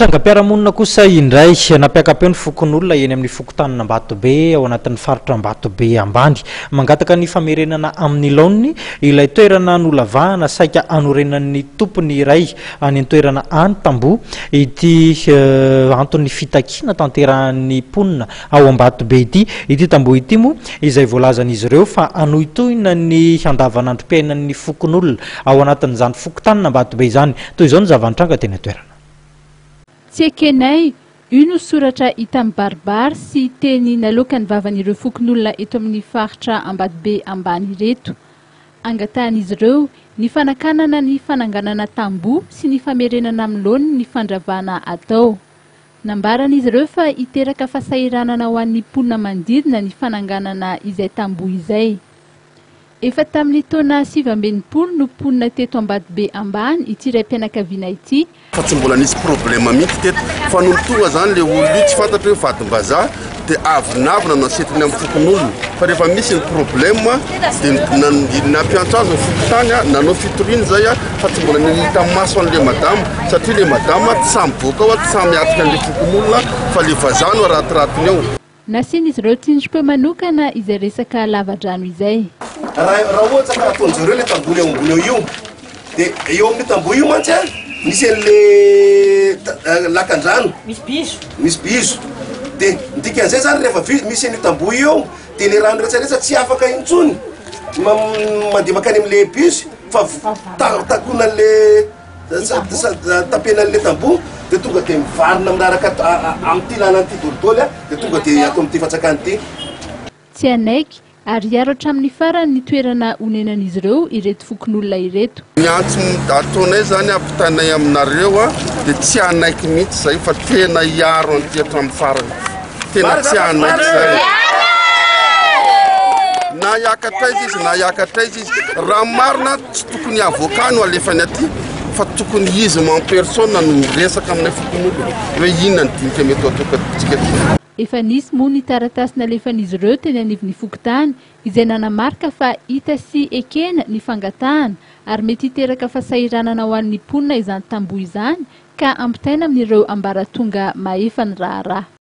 Trangam-piarahamonina kosa indray nampiaka-peo ny fokonolona eny amin'ny fokontany Ambatobe ao anatin'ny faritra Ambatobe Ambany. Mangataka ny famerenana amin'ny laoniny ilay toerana nolavahana saika hanorenan'ny tompony iray any an-toerana any tamboho ity antony fitakiana tanterahan'ny ponina ao Ambatobe ity tamboho ity moa izay voalazan'izy ireo fa anohitohina ny andavanandrom-piainan'ny fokonolona ao anatin'izany fokontany Ambatobe izany. Toy izao ny zava-nitranga teny an-toerana. Tsy ekenay, io no soratra hita amin'ny baribary sy teny nalokan'ny vavan'ireo fokonolona eto amin'ny faritra Ambatobe Ambany ireto. Angatan'izy ireo ny fanakanana ny fananganana tamboho sy ny famerenana amin'ny laoniny ny fandravana atao. Nambaran'izy ireo fa hiteraka fahasahiranana ho an'ny mponina manodidina ny fananganana izay tamboho izay. Efa tamin'ny taona 2020 no mponina teto Ambatobe Ambany ity raim-pianakaviana ity. Fa tsy mbola nisy problema mihitsy teto fa nontonga zany le olo io tsy fantatra hoe vadim-bazaha dia avinavina no asetiny amin'ny fokonolona fa rehefa misy ny problema dia nampiantso azy ny fokontany nanao fitoriana zay fa tsy mbola nihita maso an'le madama satria le madama tsy samy boaka ao tsy samy atika an'le fokonolona fa le vazaha no ratiratina eo. Nasian'izy ireo tsinjom-peo manokana izay resaka lava-drano izay. Raha ohatsy ka ataon'zareo le tamboho eo ambony eo dia eo amin'ny tamboho io mantsy misy an'le lakan-drano misy biso dia dikan'izay zany rehefa misy an'io tamboho io dia le rano retsaretsa tsy afaka intsony mandeha makany amin'le biso fa takona an'le tapenan'le tamboho dia tonga dia mivarina minaraka amin'ity lanan'ity dolidoly dia tonga dia ato amin'ity fatsakany ity. Tsy anaiky ary aro hatramin'ny farany ny toerana onenan'izy ireo ireto fokonolona ireto. Miantso ataonay zany ampitanay aminareo dia tsy anaiky mihitsy zay fa tena iaro an'ity hatramin'ny farany. Tena tsy anaiky zay. Na hiakatra izy raha marina tsy tokony avoka no alefany aty fa tokony izy mampersona no resaka aminay fokonolona hoe inona ny dinika mety atokantsika aty. Efa nisy moa ny taratasy nalefan'izy ireo teny anivon'ny fokontany izay nanamarika fa hita sy ekena ny fangatahana ary mety hiteraka fahasahiranana ho an'ny mponina izany tamboho izany ka ampitaina amin'ireo ambaratonga mahefany raharaha.